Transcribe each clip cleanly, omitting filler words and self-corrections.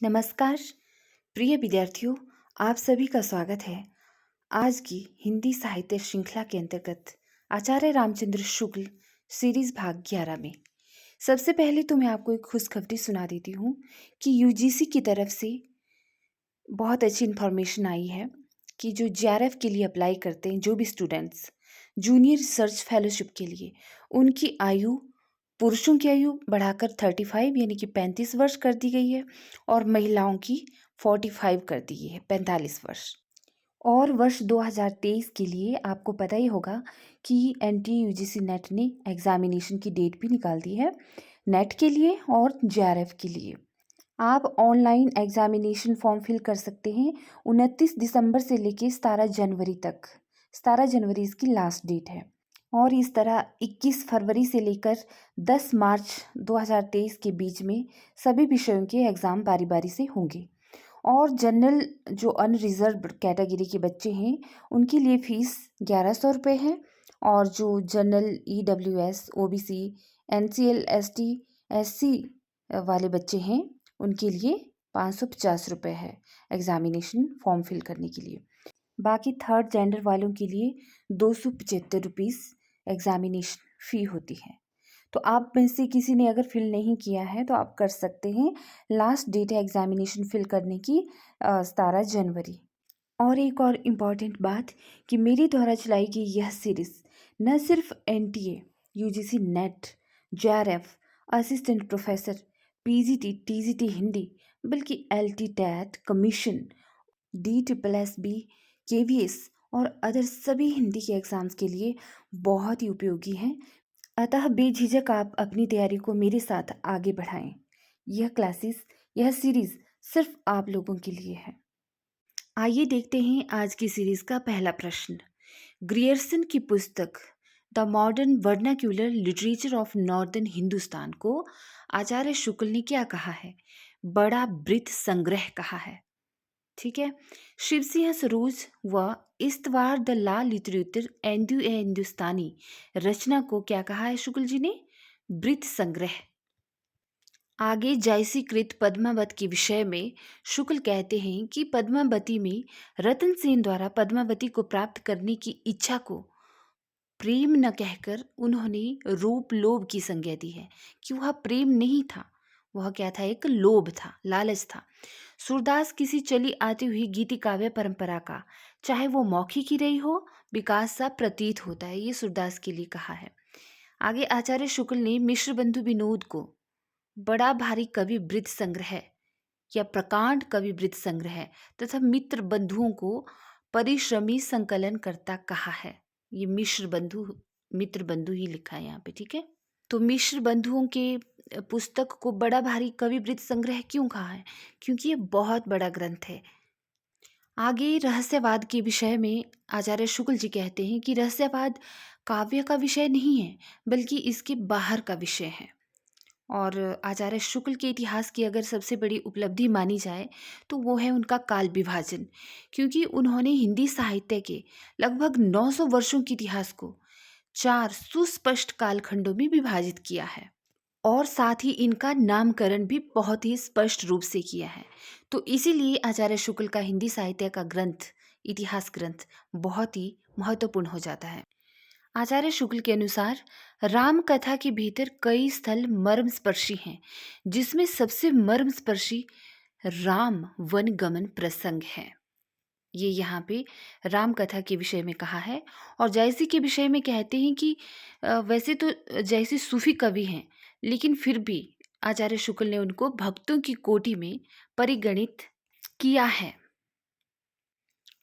नमस्कार प्रिय विद्यार्थियों, आप सभी का स्वागत है आज की हिंदी साहित्य श्रृंखला के अंतर्गत आचार्य रामचंद्र शुक्ल सीरीज भाग 11 में। सबसे पहले तो मैं आपको एक खुशखबरी सुना देती हूँ कि यूजीसी की तरफ से बहुत अच्छी इन्फॉर्मेशन आई है कि जो जेआरएफ के लिए अप्लाई करते हैं जो भी स्टूडेंट्स जूनियर रिसर्च फेलोशिप के लिए, उनकी आयु पुरुषों की आयु बढ़ाकर 35 यानी कि 35 वर्ष कर दी गई है और महिलाओं की 45 कर दी गई है, 45 वर्ष। और वर्ष 2023 के लिए आपको पता ही होगा कि एनटीए यूजीसी नेट ने एग्जामिनेशन की डेट भी निकाल दी है, नेट के लिए और जेआरएफ के लिए। आप ऑनलाइन एग्जामिनेशन फॉर्म फिल कर सकते हैं 29 दिसंबर से लेकर 17 जनवरी तक। 17 जनवरी इसकी लास्ट डेट है और इस तरह 21 फरवरी से लेकर 10 मार्च 2023 के बीच में सभी विषयों के एग्ज़ाम बारी बारी से होंगे। और जनरल जो अनरिजर्व कैटेगरी के बच्चे हैं उनके लिए फ़ीस 1100 रुपये है और जो general EWS OBC NCL ST SC वाले बच्चे हैं उनके लिए 550 रुपये है एग्ज़ामिनेशन फॉर्म फिल करने के लिए। बाकी थर्ड जेंडर वालों के लिए 275 रुपीज़ एग्ज़ामिनेशन फ़ी होती है। तो आप में से किसी ने अगर फिल नहीं किया है तो आप कर सकते हैं। लास्ट डेट है एग्ज़ामिनेशन फिल करने की 17 जनवरी। और एक और इम्पॉर्टेंट बात कि मेरे द्वारा चलाई गई यह सीरीज़ न सिर्फ NTA UGC NET JRF assistant professor PGT TGT Hindi बल्कि LT TET commission DSSB KVS और अदर सभी हिंदी के एग्ज़ाम्स के लिए बहुत ही उपयोगी हैं। अतः बेझिझक आप अपनी तैयारी को मेरे साथ आगे बढ़ाएं। यह सीरीज़ सिर्फ आप लोगों के लिए है। आइए देखते हैं आज की सीरीज़ का पहला प्रश्न। ग्रियर्सन की पुस्तक the modern vernacular literature of northern Hindustan को आचार्य शुक्ल ने क्या कहा है? बड़ा वृत्त संग्रह कहा है। ठीक है। शिवसिंह सरोज व इस्तवार द ला लिटरेचर एंडू ए हिंदुस्तानी रचना को क्या कहा है शुक्ल जी ने? वृत्त संग्रह। आगे जायसीकृत पद्मावत के विषय में शुक्ल कहते हैं कि पद्मावती में रतन सेन द्वारा पद्मावती को प्राप्त करने की इच्छा को प्रेम न कहकर उन्होंने रूप लोभ की संज्ञा दी है कि वह प्रेम नहीं था, वह क्या था? एक लोभ था, लालच था। सूरदास किसी चली आती हुई गीति काव्य परंपरा का, चाहे वो मौखिक ही रही हो, विकास सा प्रतीत होता है। ये सूरदास के लिए कहा है। आगे आचार्य शुक्ल ने मिश्र बंधु विनोद को बड़ा भारी कवि वृत्त संग्रह या प्रकांड कवि वृत्त संग्रह तथा मित्र बंधुओं को परिश्रमी संकलन करता कहा है। ये मित्र बंधु ही लिखा है यहाँ पे। ठीक है। तो मिश्र बंधुओं के पुस्तक को बड़ा भारी कवि वृत्त संग्रह क्यों कहा है? क्योंकि ये बहुत बड़ा ग्रंथ है। आगे रहस्यवाद के विषय में आचार्य शुक्ल जी कहते हैं कि रहस्यवाद काव्य का विषय नहीं है बल्कि इसके बाहर का विषय है। और आचार्य शुक्ल के इतिहास की अगर सबसे बड़ी उपलब्धि मानी जाए तो वो है उनका काल विभाजन, क्योंकि उन्होंने हिंदी साहित्य के लगभग 900 वर्षों के इतिहास को 4 सुस्पष्ट कालखंडों में विभाजित किया है और साथ ही इनका नामकरण भी बहुत ही स्पष्ट रूप से किया है। तो इसीलिए आचार्य शुक्ल का हिंदी साहित्य का ग्रंथ, इतिहास ग्रंथ बहुत ही महत्वपूर्ण हो जाता है। आचार्य शुक्ल के अनुसार राम कथा के भीतर कई स्थल मर्मस्पर्शी हैं, जिसमें सबसे मर्मस्पर्शी राम वन गमन प्रसंग है। ये यहाँ पे राम कथा के विषय में कहा है। और जयसी के विषय में कहते हैं कि वैसे तो जयसी सूफी कवि हैं, लेकिन फिर भी आचार्य शुक्ल ने उनको भक्तों की कोटि में परिगणित किया है।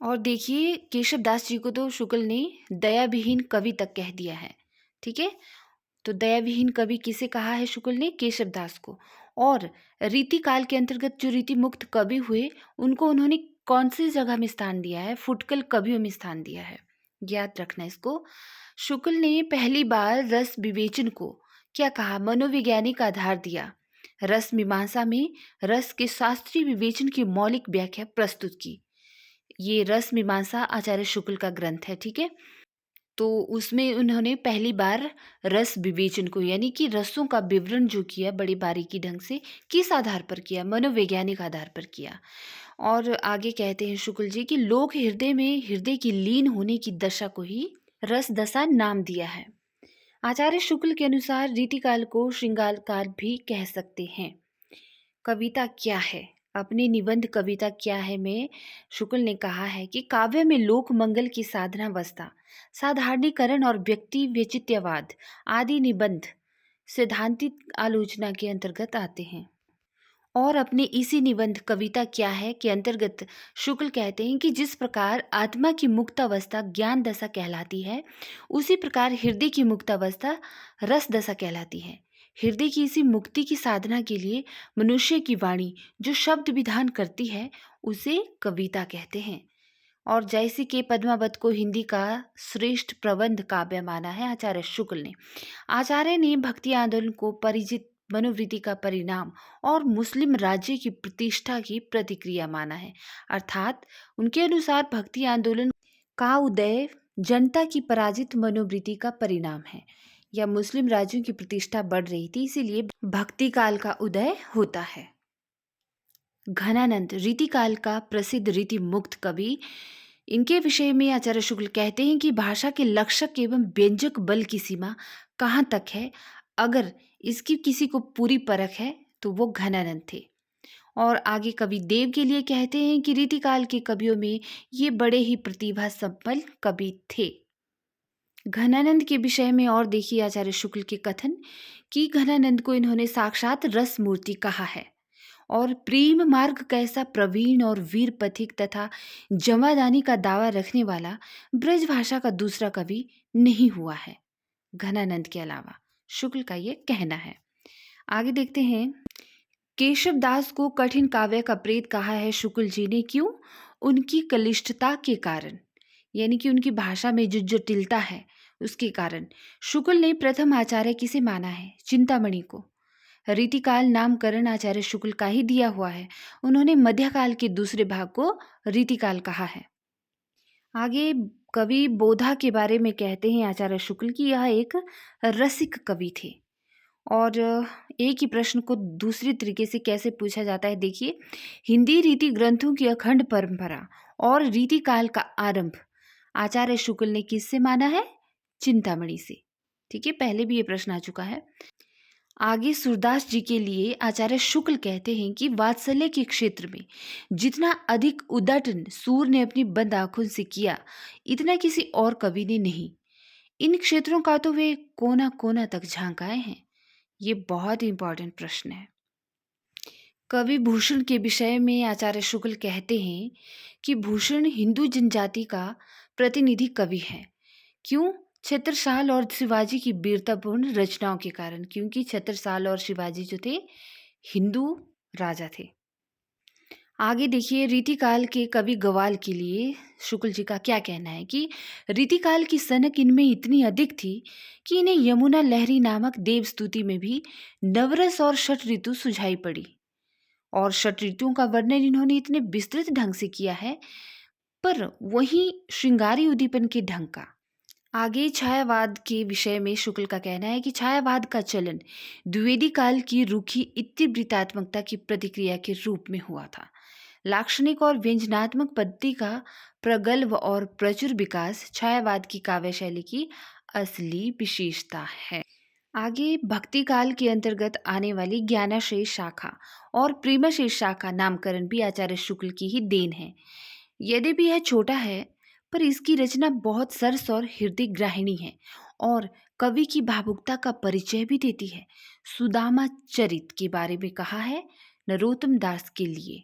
और देखिए केशव दास जी को तो शुक्ल ने दयाविहीन कवि तक कह दिया है। ठीक है। तो दयाविहीन कवि किसे कहा है शुक्ल ने? केशव दास को। और रीति काल के अंतर्गत जो रीति मुक्त कवि हुए उनको उन्होंने कौन सी जगह में स्थान दिया है? फुटकल कवियों में स्थान दिया है। याद रखना इसको। शुक्ल ने पहली बार रस विवेचन को क्या कहा? मनोवैज्ञानिक आधार दिया। रस मीमांसा में रस के शास्त्रीय विवेचन की मौलिक व्याख्या प्रस्तुत की। ये रस मीमांसा आचार्य शुक्ल का ग्रंथ है। ठीक है। तो उसमें उन्होंने पहली बार रस विवेचन को यानी कि रसों का विवरण जो किया बड़ी बारीकी ढंग से, किस आधार पर किया? मनोवैज्ञानिक आधार पर किया। और आगे कहते हैं शुक्ल जी कि लोक हृदय में हृदय की लीन होने की दशा को ही रस दशा नाम दिया है। आचार्य शुक्ल के अनुसार रीतिकाल को श्रृंगार काल भी कह सकते हैं। कविता क्या है? अपने निबंध कविता क्या है में शुक्ल ने कहा है कि काव्य में लोक मंगल की साधनावस्था, साधारणीकरण और व्यक्ति वैचित्यवाद आदि निबंध सैद्धांतिक आलोचना के अंतर्गत आते हैं। और अपने इसी निबंध कविता क्या है के अंतर्गत शुक्ल कहते हैं कि जिस प्रकार आत्मा की मुक्त अवस्था ज्ञान दशा कहलाती है, उसी प्रकार हृदय की मुक्त अवस्था रस दशा कहलाती है। हृदय की इसी मुक्ति की साधना के लिए मनुष्य की वाणी जो शब्द विधान करती है, उसे कविता कहते हैं। और जैसे कि पद्मावत को हिंदी का श्रेष्ठ प्रबंध काव्य माना है आचार्य शुक्ल ने। आचार्य ने भक्ति आंदोलन को परिचित मनोवृत्ति का परिणाम और मुस्लिम राज्य की प्रतिष्ठा की प्रतिक्रिया माना है। अर्थात उनके अनुसार भक्ति आंदोलन का उदय जनता की पराजित मनोवृत्ति का परिणाम है, या मुस्लिम राज्यों की प्रतिष्ठा बढ़ रही थी, इसीलिए भक्ति काल का उदय होता है। घनानंद रीतिकाल का प्रसिद्ध रीति मुक्त कवि, इनके विषय में आचार्य शुक्ल कहते हैं कि भाषा के लक्षक एवं व्यंजक बल की सीमा कहाँ तक है, अगर इसकी किसी को पूरी परख है तो वो घनानंद थे। और आगे कवि देव के लिए कहते हैं कि रीतिकाल के कवियों में ये बड़े ही प्रतिभा संपन्न कवि थे। घनानंद के विषय में और देखिए आचार्य शुक्ल के कथन कि घनानंद को इन्होंने साक्षात रस मूर्ति कहा है और प्रेम मार्ग कैसा प्रवीण और वीर पथिक तथा जमादानी का दावा रखने वाला ब्रज भाषा का दूसरा कवि नहीं हुआ है घनानंद के अलावा, शुक्ल का ये कहना है। आगे देखते हैं, केशव दास को कठिन काव्य का प्रेत कहा है शुक्ल जी ने, क्यों? उनकी कलिष्ठता के कारण, यानी कि उनकी भाषा में जो जटिलता है उसके कारण। शुक्ल ने प्रथम आचार्य किसे माना है? चिंतामणि को। रीतिकाल नामकरण आचार्य शुक्ल का ही दिया हुआ है। उन्होंने मध्यकाल के दूसरे भाग को रीतिकाल कहा है। आगे कवि बोधा के बारे में कहते हैं आचार्य शुक्ल की यह एक रसिक कवि थे। और एक ही प्रश्न को दूसरी तरीके से कैसे पूछा जाता है, देखिए, हिंदी रीति ग्रंथों की अखंड परंपरा और रीतिकाल का आरंभ आचार्य शुक्ल ने किससे माना है? चिंतामणि से। ठीक है, पहले भी ये प्रश्न आ चुका है। आगे सूरदास जी के लिए आचार्य शुक्ल कहते हैं कि वात्सल्य के क्षेत्र में जितना अधिक उद्दटन सूर ने अपनी बंद आंखों से किया, इतना किसी और कवि ने नहीं। इन क्षेत्रों का तो वे कोना कोना तक झांक आए हैं। ये बहुत इंपॉर्टेंट प्रश्न है। कवि भूषण के विषय में आचार्य शुक्ल कहते हैं कि भूषण हिंदू जनजाति का प्रतिनिधि कवि है। क्यों? छत्रसाल और शिवाजी की वीरतापूर्ण रचनाओं के कारण, क्योंकि छत्रसाल और शिवाजी जो थे हिंदू राजा थे। आगे देखिए, रीतिकाल के कवि गवाल के लिए शुक्ल जी का क्या कहना है कि रीतिकाल की सनक इनमें इतनी अधिक थी कि इन्हें यमुना लहरी नामक देवस्तुति में भी नवरस और षट ऋतु सुझाई पड़ी। और षट ऋतुओं का वर्णन इन्होंने इतने विस्तृत ढंग से किया है, पर वहीं श्रृंगारी उद्दीपन के ढंग का। आगे छायावाद के विषय में शुक्ल का कहना है कि छायावाद का चलन द्विवेदी काल की रूखी इतिवृत्तात्मकता की प्रतिक्रिया के रूप में हुआ था। लाक्षणिक और व्यंजनात्मक पद्धति का प्रगल्भ और प्रचुर विकास छायावाद की काव्य शैली की असली विशेषता है। आगे भक्ति काल के अंतर्गत आने वाली ज्ञानाशय शाखा और प्रेमाशय शाखा नामकरण भी आचार्य शुक्ल की ही देन है। यद्यपि यह छोटा है, पर इसकी रचना बहुत सरस और हृदय ग्राहिणी है और कवि की भावुकता का परिचय भी देती है। सुदामा चरित के बारे में कहा है नरोत्तम दास के लिए।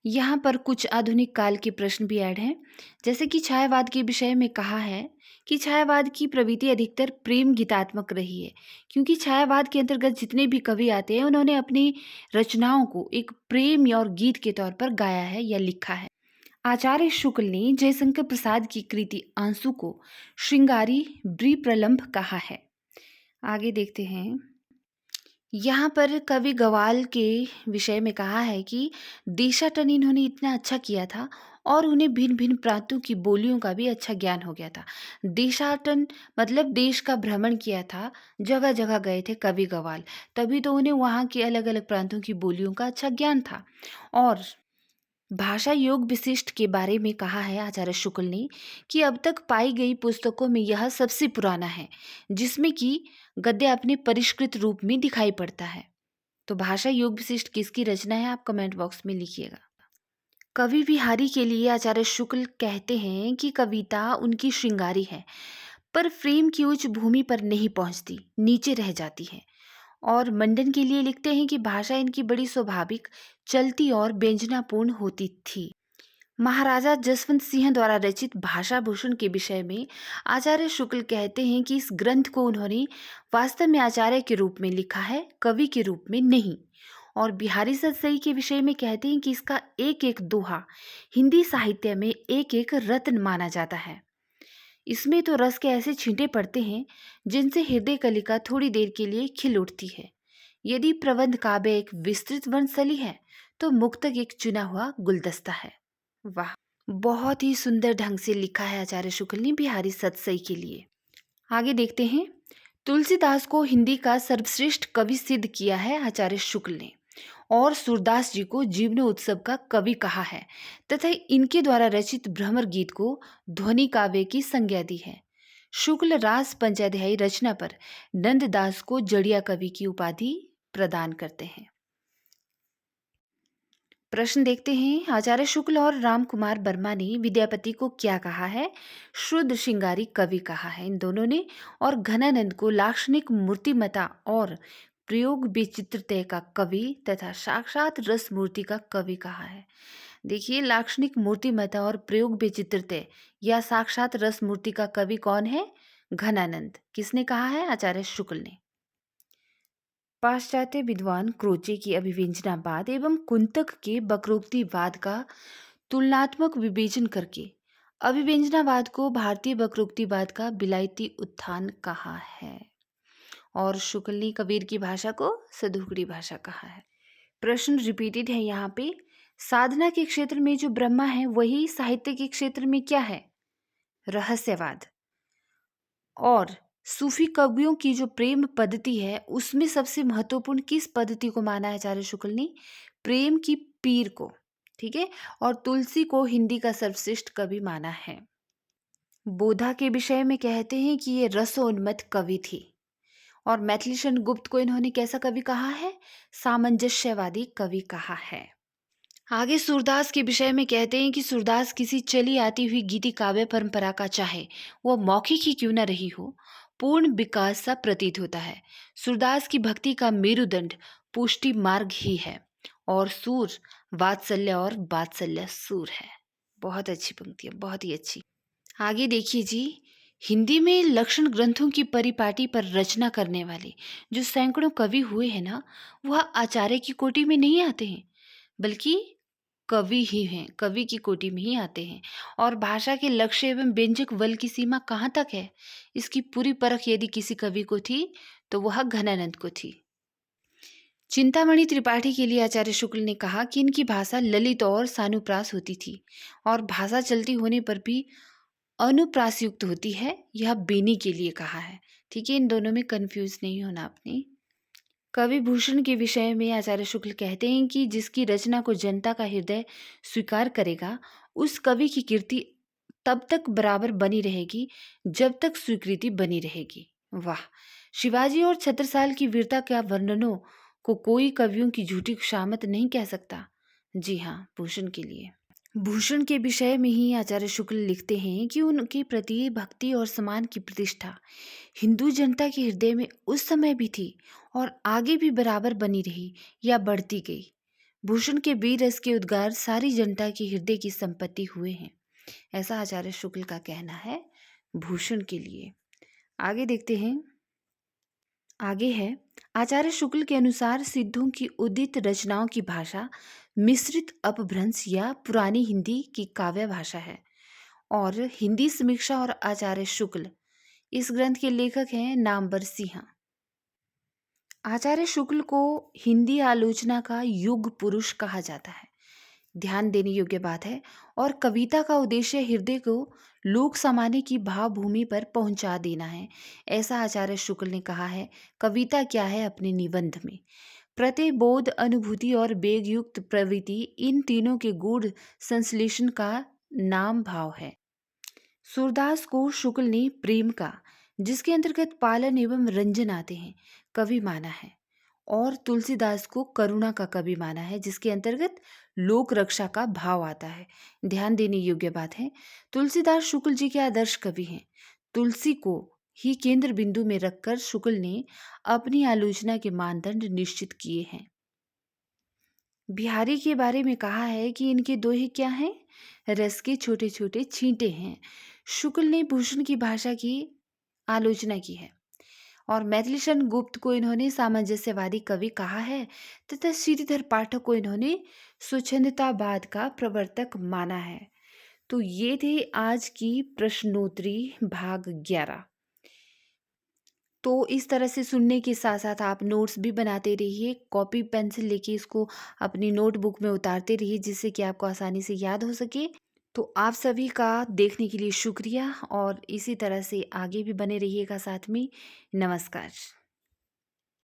यहाँ पर कुछ आधुनिक काल के प्रश्न भी ऐड हैं, जैसे कि छायावाद के विषय में कहा है कि छायावाद की प्रवृत्ति अधिकतर प्रेम गीतात्मक रही है, क्योंकि छायावाद के अंतर्गत जितने भी कवि आते हैं उन्होंने अपनी रचनाओं को एक प्रेम और गीत के तौर पर गाया है या लिखा है। आचार्य शुक्ल ने जयशंकर प्रसाद की कृति आंसू को श्रृंगारी ब्री प्रलंभ कहा है। आगे देखते हैं, यहाँ पर कवि गवाल के विषय में कहा है कि देशाटन इन्होंने इतना अच्छा किया था और उन्हें भिन्न भिन्न प्रांतों की बोलियों का भी अच्छा ज्ञान हो गया था। देशाटन मतलब देश का भ्रमण किया था, जगह जगह गए थे कवि गवाल, तभी तो उन्हें वहाँ की अलग अलग प्रांतों की बोलियों का अच्छा ज्ञान था। और भाषा योग विशिष्ट के बारे में कहा है आचार्य शुक्ल ने कि अब तक पाई गई पुस्तकों में यह सबसे पुराना है जिसमें कि गद्य अपने परिष्कृत रूप में दिखाई पड़ता है। तो भाषा योग विशिष्ट किसकी रचना है, आप कमेंट बॉक्स में लिखिएगा। कवि बिहारी के लिए आचार्य शुक्ल कहते हैं कि कविता उनकी श्रृंगारी है, पर प्रेम की उच्च भूमि पर नहीं पहुंचती, नीचे रह जाती है। और मंडन के लिए लिखते हैं कि भाषा इनकी बड़ी स्वाभाविक, चलती और व्यंजनापूर्ण होती थी। महाराजा जसवंत सिंह द्वारा रचित भाषा भूषण के विषय में आचार्य शुक्ल कहते हैं कि इस ग्रंथ को उन्होंने वास्तव में आचार्य के रूप में लिखा है, कवि के रूप में नहीं। और बिहारी सतसई के विषय में कहते हैं कि इसका एक एक दोहा हिंदी साहित्य में एक एक रत्न माना जाता है। इसमें तो रस के ऐसे छींटे पड़ते हैं जिनसे हृदय कलिका थोड़ी देर के लिए खिल उठती है। यदि प्रबंध काव्य एक विस्तृत वंशली है तो मुक्तक एक चुना हुआ गुलदस्ता है। वाह, बहुत ही सुंदर ढंग से लिखा है आचार्य शुक्ल ने बिहारी सतसई के लिए। आगे देखते हैं। तुलसीदास को हिंदी का सर्वश्रेष्ठ कवि सिद्ध किया है आचार्य शुक्ल ने, और सूरदास जी को जीवनो उत्सव का कवि कहा है तथा इनके द्वारा रचित भ्रमर गीत को ध्वनि काव्य की संज्ञा दी है। शुक्ल रास पंचाध्यायी रचना पर नंददास को जड़िया कवि की उपाधि प्रदान करते हैं। प्रश्न देखते हैं। आचार्य शुक्ल और राम कुमार वर्मा ने विद्यापति को क्या कहा है? शुद्ध श्रृंगारी कवि कहा है इन दोनों ने। और घनानंद को लाक्षणिक मूर्तिमता और प्रयोग विचित्रता का कवि तथा साक्षात रस मूर्ति का कवि कहा है। देखिए, लाक्षणिक मूर्तिमता और प्रयोग विचित्रता या साक्षात रस मूर्ति का कवि कौन है? घनानंद। किसने कहा है? आचार्य शुक्ल ने। पाश्चात्य विद्वान क्रोचे की अभिव्यंजनावाद एवं कुंतक के वक्रोक्तिवाद का तुलनात्मक विवेचन करके अभिव्यंजनावाद को भारतीय वक्रोक्तिवाद का विलायती उत्थान कहा है। और शुक्ल ने कबीर की भाषा को सदुगड़ी भाषा कहा है। प्रश्न रिपीटेड है यहाँ पे। साधना के क्षेत्र में जो ब्रह्मा है वही साहित्य के क्षेत्र में क्या है? रहस्यवाद। और सूफी कवियों की जो प्रेम पद्धति है उसमें सबसे महत्वपूर्ण किस पद्धति को माना है आचार्य शुक्ल ने? प्रेम की पीर को। ठीक है। और तुलसी को हिंदी का सर्वश्रेष्ठ कवि माना है। बोधा के विषय में कहते हैं कि ये रसोन्मत्त कवि थी। और मैथिलीशरण गुप्त को इन्होंने कैसा कवि कहा है? सामंजस्यवादी कवि कहा है। आगे सूरदास के विषय में कहते हैं कि सूरदास किसी चली आती हुई गीति काव्य परंपरा का, चाहे वह मौखिक ही क्यों न रही हो, पूर्ण विकास सा प्रतीत होता है। सूरदास की भक्ति का मेरुदंड पुष्टि मार्ग ही है, और सूर वात्सल्य और वात्सल्य सूर है। बहुत अच्छी पंक्ति है, बहुत ही अच्छी। आगे देखिए जी। हिंदी में लक्षण ग्रंथों की परिपाटी पर रचना करने वाले जो सैकड़ों कवि हुए हैं ना, वह आचार्य की कोटि में नहीं आते हैं, बल्कि कवि ही हैं, कवि की कोटि में ही आते हैं। और भाषा के लक्ष्य एवं व्यंजक बल की सीमा कहाँ तक है, इसकी पूरी परख यदि किसी कवि को थी तो वह घनानंद को थी। चिंतामणि त्रिपाठी के लिए आचार्य शुक्ल ने कहा कि इनकी भाषा ललित और सानुप्रास होती थी, और भाषा चलती होने पर भी अनुप्रास युक्त होती है, यह बेनी के लिए कहा है। ठीक है, इन दोनों में कंफ्यूज नहीं होना आपने। कवि भूषण के विषय में आचार्य शुक्ल कहते हैं कि जिसकी रचना को जनता का हृदय स्वीकार करेगा, उस कवि की कीर्ति तब तक बराबर बनी रहेगी जब तक स्वीकृति बनी रहेगी। वाह! शिवाजी और छत्रसाल की वीरता के वर्णनों को कोई कवियों की झूठी खुशामद नहीं कह सकता। जी हाँ, भूषण के लिए। भूषण के विषय में ही आचार्य शुक्ल लिखते हैं कि उनके प्रति भक्ति और सम्मान की प्रतिष्ठा हिंदू जनता के हृदय में उस समय भी थी और आगे भी बराबर बनी रही या बढ़ती गई। भूषण के वीर रस के उद्गार सारी जनता की हृदय की संपत्ति हुए हैं, ऐसा आचार्य शुक्ल का कहना है भूषण के लिए। आगे देखते हैं। आगे है। आचार्य शुक्ल के अनुसार सिद्धों की उदित रचनाओं की भाषा मिश्रित अपभ्रंश या पुरानी हिंदी की काव्य भाषा है। और हिंदी समीक्षा और आचार्य शुक्ल, इस ग्रंथ के लेखक हैं नामवर सिंह। आचार्य शुक्ल को हिंदी आलोचना का युग पुरुष कहा जाता है। ध्यान देने योग्य बात है। और कविता का उद्देश्य हृदय को लोक समाने की भावभूमि पर पहुंचा देना है, ऐसा आचार्य शुक्ल ने कहा है। कविता क्या है अपने निबंध में? प्रत्यय, बोध, अनुभूति और वेग युक्त प्रवृत्ति, इन तीनों के गूढ़ संश्लेषण का नाम भाव है। सूरदास को शुक्ल ने प्रेम का, जिसके अंतर्गत पालन एवं रंजन आते हैं, कवि माना है। और तुलसीदास को करुणा का कवि माना है, जिसके अंतर्गत लोक रक्षा का भाव आता है। ध्यान देने योग्य बात है, तुलसीदास शुक्ल जी के आदर्श कवि हैं। तुलसी को ही केंद्र बिंदु में रखकर शुक्ल ने अपनी आलोचना के मानदंड निश्चित किए हैं। बिहारी के बारे में कहा है कि इनके दोहे क्या हैं? रस के छोटे छोटे छींटे हैं। शुक्ल ने भूषण की भाषा की आलोचना की है। और मैथिलीशरण गुप्त को इन्होंने सामंजस्यवादी कवि कहा है, तथा श्रीधर पाठक को इन्होंने स्वच्छंदतावाद का प्रवर्तक माना है। तो ये थे आज की प्रश्नोत्तरी भाग 11। तो इस तरह से सुनने के साथ साथ आप नोट्स भी बनाते रहिए, कॉपी पेंसिल लेके इसको अपनी नोटबुक में उतारते रहिए, जिससे कि आपको आसानी से याद हो सके। तो आप सभी का देखने के लिए शुक्रिया, और इसी तरह से आगे भी बने रहिएगा साथ में। नमस्कार।